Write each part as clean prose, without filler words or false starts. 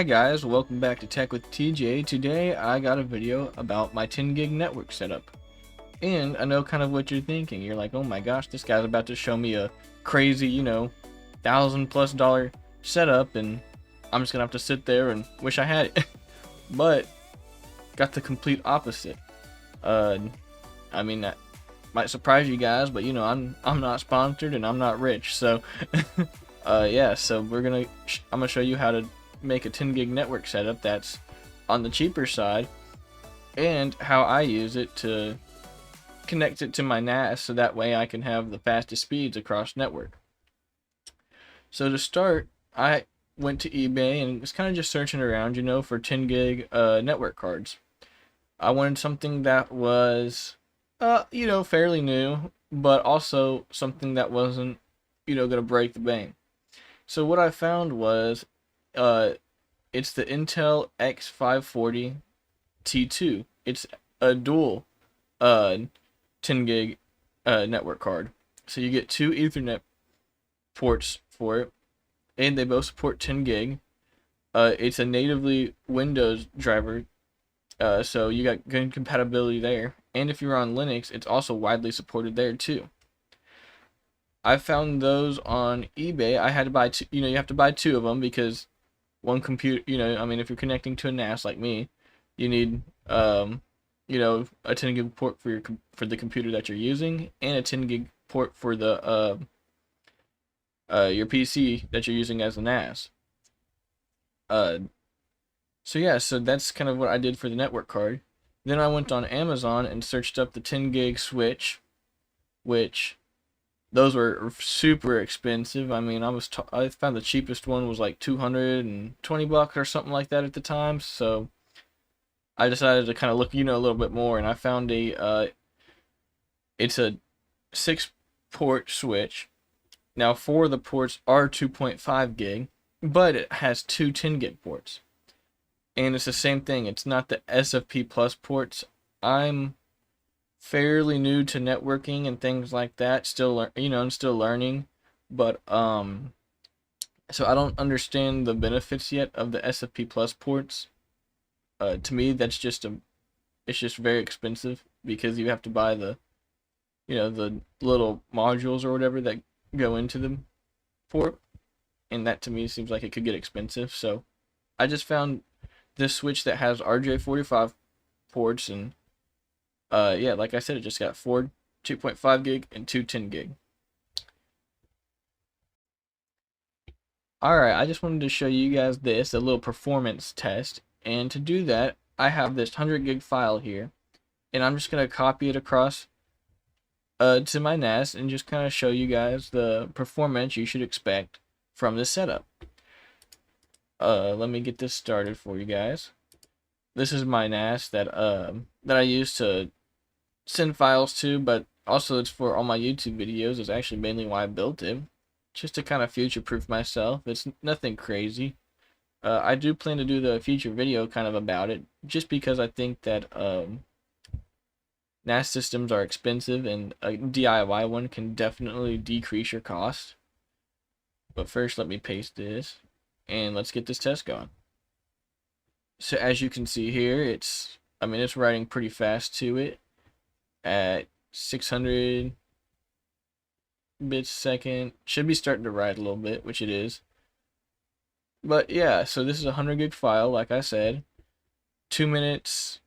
Hi guys, welcome back to Tech with TJ. Today I got a video about my 10 gig network setup. And I know kind of what you're thinking. You're like, oh my gosh, this guy's about to show me a crazy, $1,000+ setup and I'm just gonna have to sit there and wish I had it. But got the complete opposite. That might surprise you guys, but I'm not sponsored and I'm not rich, so yeah, so I'm gonna show you how to make a 10 gig network setup that's on the cheaper side and how I use it to connect it to my NAS so that way I can have the fastest speeds across network. So to start, I went to eBay and was kind of just searching around, for 10 gig network cards. I wanted something that was fairly new, but also something that wasn't gonna break the bank. So what I found was it's the Intel X540-T2. It's a dual 10 gig network card. So you get two Ethernet ports for it, and they both support 10 gig. It's a natively Windows driver, so you got good compatibility there. And if you're on Linux, it's also widely supported there too. I found those on eBay. I had to buy two, you have to buy two of them because one computer, if you're connecting to a NAS like me, you need, a 10 gig port for the computer that you're using and a 10 gig port for the, your PC that you're using as a NAS. So yeah, so that's kind of what I did for the network card. Then I went on Amazon and searched up the 10 gig switch, which those were super expensive. I found the cheapest one was like $220 or something like that at the time. So I decided to kind of look, a little bit more, and I found it's a 6-port switch. Now 4 of the ports are 2.5 gig, but it has two 10 gig ports. And it's the same thing. It's not the SFP plus ports. I'm fairly new to networking and things like that. I'm still learning, but so I don't understand the benefits yet of the SFP plus ports. To me, it's just very expensive because you have to buy the the little modules or whatever that go into the port, and that to me seems like it could get expensive. So I just found this switch that has RJ45 ports, and yeah, like I said, it just got 4 2.5 gig and 2 10 gig. Alright, I just wanted to show you guys a little performance test. And to do that, I have this 100 gig file here. And I'm just going to copy it across to my NAS and just kind of show you guys the performance you should expect from this setup. Let me get this started for you guys. This is my NAS that I use to send files to, but also it's for all my YouTube videos. It's actually mainly why I built it, just to kind of future-proof myself. It's nothing crazy. I do plan to do the future video kind of about it, just because I think that NAS systems are expensive and a DIY one can definitely decrease your cost. But first, let me paste this and let's get this test going. So as you can see here, it's writing pretty fast to it at 600 bits a second. Should be starting to write a little bit, which it is. But yeah, so this is a 100 gig file, like I said. 2 minutes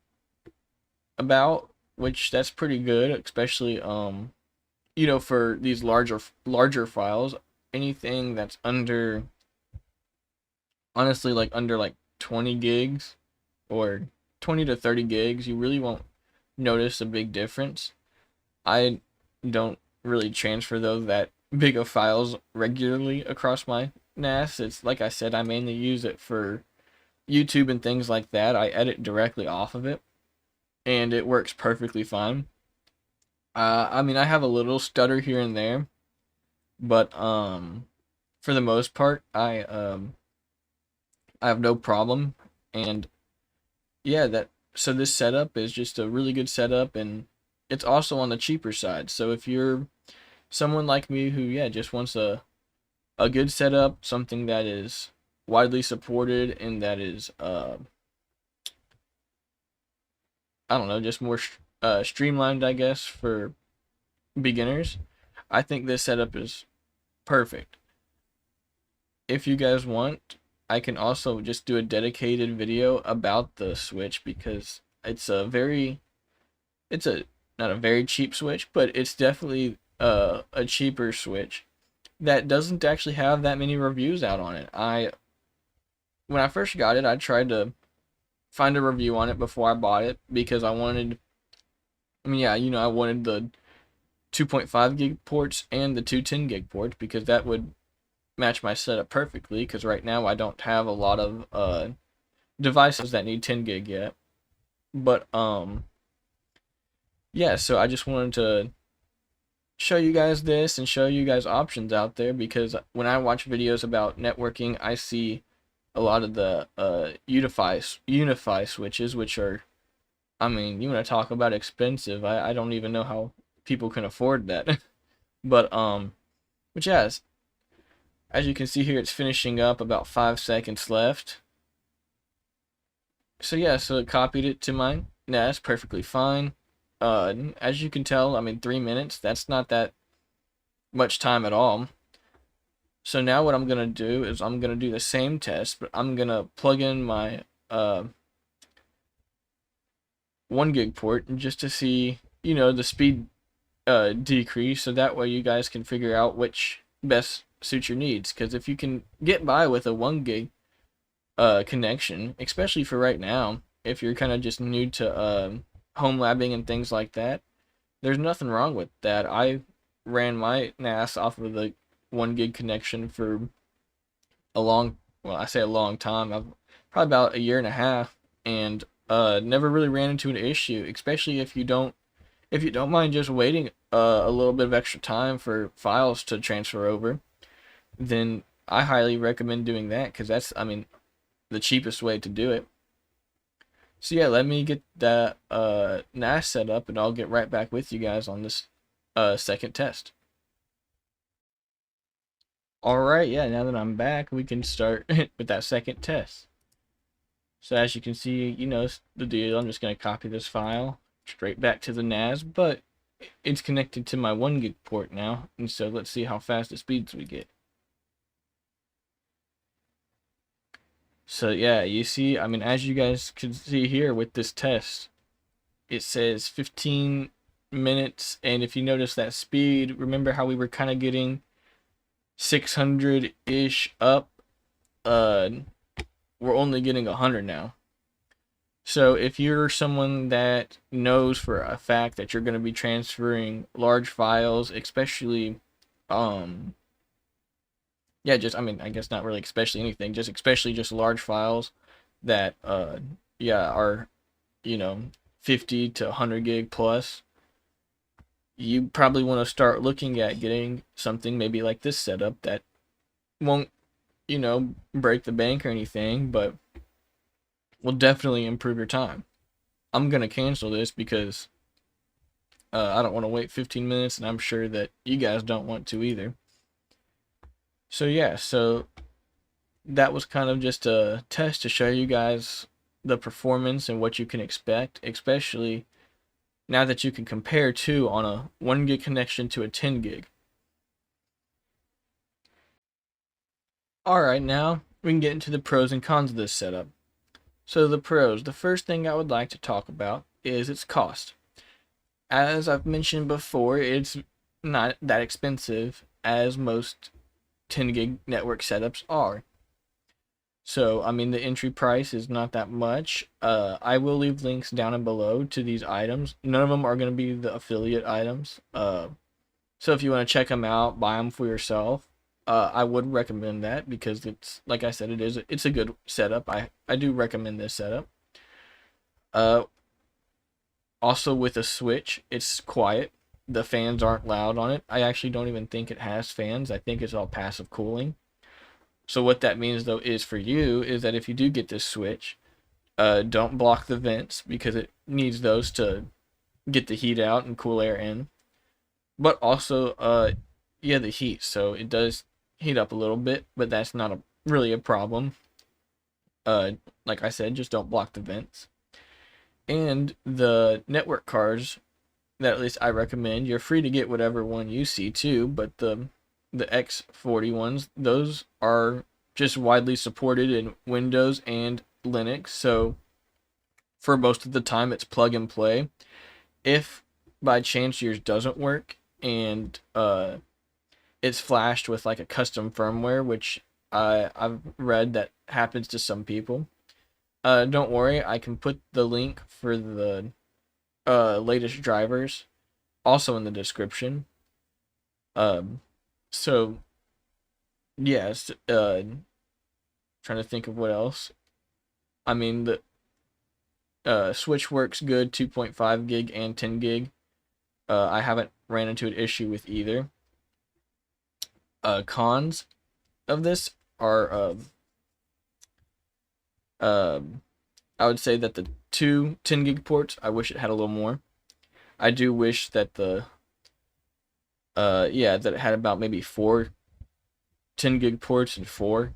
about, which that's pretty good, especially for these larger files. Anything that's under, honestly, under 20 gigs or 20 to 30 gigs, you really won't notice a big difference. I don't really transfer that big of files regularly across my NAS. It's like I said, I mainly use it for YouTube and things like that. I edit directly off of it and it works perfectly fine. I have a little stutter here and there, but for the most part I have no problem. And yeah, so this setup is just a really good setup, and it's also on the cheaper side. So if you're someone like me who just wants a good setup, something that is widely supported and that is I don't know, just more streamlined, I guess, for beginners, I think this setup is perfect. If you guys want, I can also just do a dedicated video about the Switch, because it's a not a very cheap Switch, but it's definitely a cheaper Switch that doesn't actually have that many reviews out on it. When I first got it, I tried to find a review on it before I bought it, because I wanted the 2.5 gig ports and the two 10 gig ports, because that would match my setup perfectly, because right now I don't have a lot of devices that need 10 gig yet. But yeah, so I just wanted to show you guys this and show you guys options out there, because when I watch videos about networking, I see a lot of the Unify switches, which are, I mean, you want to talk about expensive. I don't even know how people can afford that. But which yes, as you can see here, it's finishing up, about 5 seconds left. So yeah, so it copied it to my NAS perfectly fine. As you can tell, I mean, 3 minutes, that's not that much time at all. So now what I'm gonna do is I'm gonna do the same test, but I'm gonna plug in my 1 gig port, and just to see, the speed decrease, so that way you guys can figure out which best suits your needs. Because if you can get by with a 1 gig connection, especially for right now, if you're kind of just new to home labbing and things like that, there's nothing wrong with that. I ran my NAS off of the 1 gig connection for I say a long time, probably about a year and a half, and never really ran into an issue, especially if you don't mind just waiting a little bit of extra time for files to transfer over. Then I highly recommend doing that, because that's, I mean, the cheapest way to do it. So yeah, let me get that NAS set up, and I'll get right back with you guys on this second test. Alright, yeah, now that I'm back, we can start with that second test. So as you can see, the deal. I'm just going to copy this file straight back to the NAS, but it's connected to my 1 gig port now, and so let's see how fast the speeds we get. So yeah, you see, I mean, as you guys can see here with this test, it says 15 minutes, and if you notice that speed, remember how we were kind of getting 600-ish up? We're only getting 100 now. So if you're someone that knows for a fact that you're going to be transferring large files, especially yeah, just, I mean, I guess not really especially anything, just especially just large files that yeah, are 50 to 100 gig plus, you probably want to start looking at getting something maybe like this setup that won't break the bank or anything, but will definitely improve your time. I'm gonna cancel this because I don't want to wait 15 minutes, and I'm sure that you guys don't want to either. So yeah, so that was kind of just a test to show you guys the performance and what you can expect, especially now that you can compare two on a 1 gig connection to a 10 gig. Alright, now we can get into the pros and cons of this setup. So the pros, the first thing I would like to talk about is its cost. As I've mentioned before, it's not that expensive as most 10 gig network setups are. So, I mean, the entry price is not that much. I will leave links down and below to these items. None of them are going to be the affiliate items. So if you want to check them out, buy them for yourself, I would recommend that, because it's, like I said, it's a good setup. I do recommend this setup. Also with a Switch, it's quiet. The fans aren't loud on it. I actually don't even think it has fans. I think it's all passive cooling. So what that means, though, is for you, is that if you do get this Switch, don't block the vents, because it needs those to get the heat out and cool air in. But also, yeah, the heat. So it does heat up a little bit, but that's not really a problem. Like I said, just don't block the vents. And the network cards that at least I recommend, you're free to get whatever one you see too, but the X40 ones, those are just widely supported in Windows and Linux. So for most of the time it's plug and play. If by chance yours doesn't work and it's flashed with like a custom firmware, which I've read that happens to some people, don't worry, I can put the link for the latest drivers also in the description. So yes, trying to think of what else. I mean, the switch works good, 2.5 gig and 10 gig. I haven't ran into an issue with either. Cons of this are I would say that the two 10 gig ports, I wish it had a little more. I do wish that that it had about maybe 4 10 gig ports and 4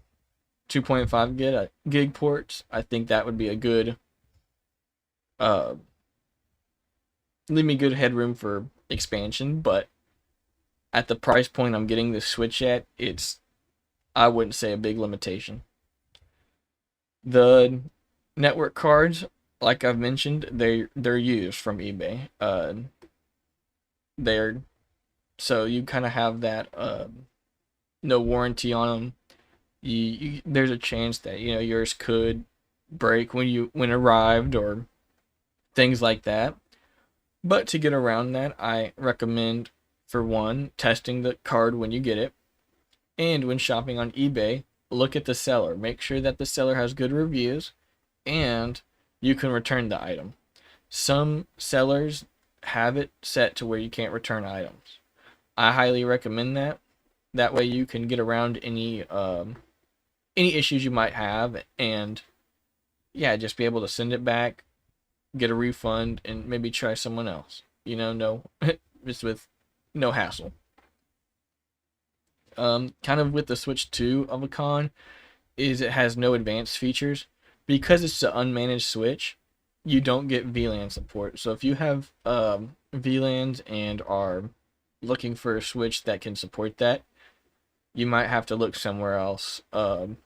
2.5 gig ports. I think that would be a good leave me good headroom for expansion, but at the price point I'm getting this Switch at, it's, I wouldn't say a big limitation. The network cards, like I've mentioned, they're used from eBay. They're so you kind of have that no warranty on them. There's a chance that yours could break when arrived or things like that. But to get around that, I recommend, for one, testing the card when you get it, and when shopping on eBay, look at the seller. Make sure that the seller has good reviews and you can return the item. Some sellers have it set to where you can't return items. I highly recommend that. That way you can get around any issues you might have, and yeah, just be able to send it back, get a refund, and maybe try someone else. No, just with no hassle. Kind of with the Switch 2 of a con is it has no advanced features. Because it's an unmanaged Switch, you don't get VLAN support. So if you have VLANs and are looking for a Switch that can support that, you might have to look somewhere else. I'm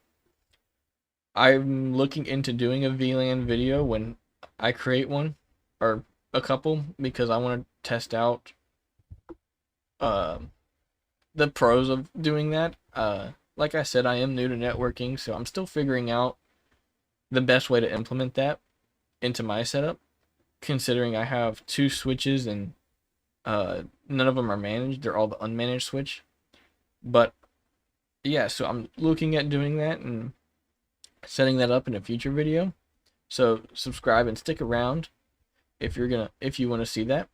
looking into doing a VLAN video when I create one, or a couple, because I want to test out the pros of doing that. Like I said, I am new to networking, so I'm still figuring out the best way to implement that into my setup, considering I have 2 switches and none of them are managed. They're all the unmanaged switch. But yeah, so I'm looking at doing that and setting that up in a future video. So subscribe and stick around if you want to see that.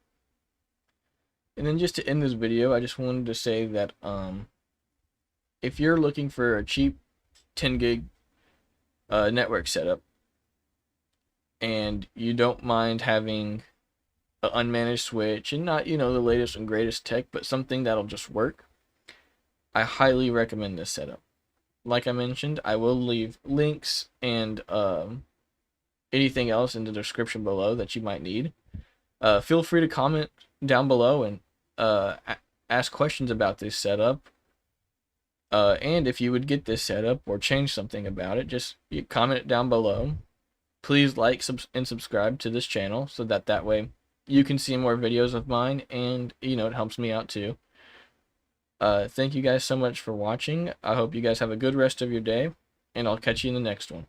And then just to end this video, I just wanted to say that if you're looking for a cheap 10 gig network setup and you don't mind having an unmanaged switch and not the latest and greatest tech, but something that'll just work, I highly recommend this setup. Like I mentioned, I will leave links and anything else in the description below that you might need. Feel free to comment down below and ask questions about this setup. And if you would get this setup or change something about it, just comment it down below. Please like and subscribe to this channel so that way you can see more videos of mine, and it helps me out too. Thank you guys so much for watching. I hope you guys have a good rest of your day, and I'll catch you in the next one.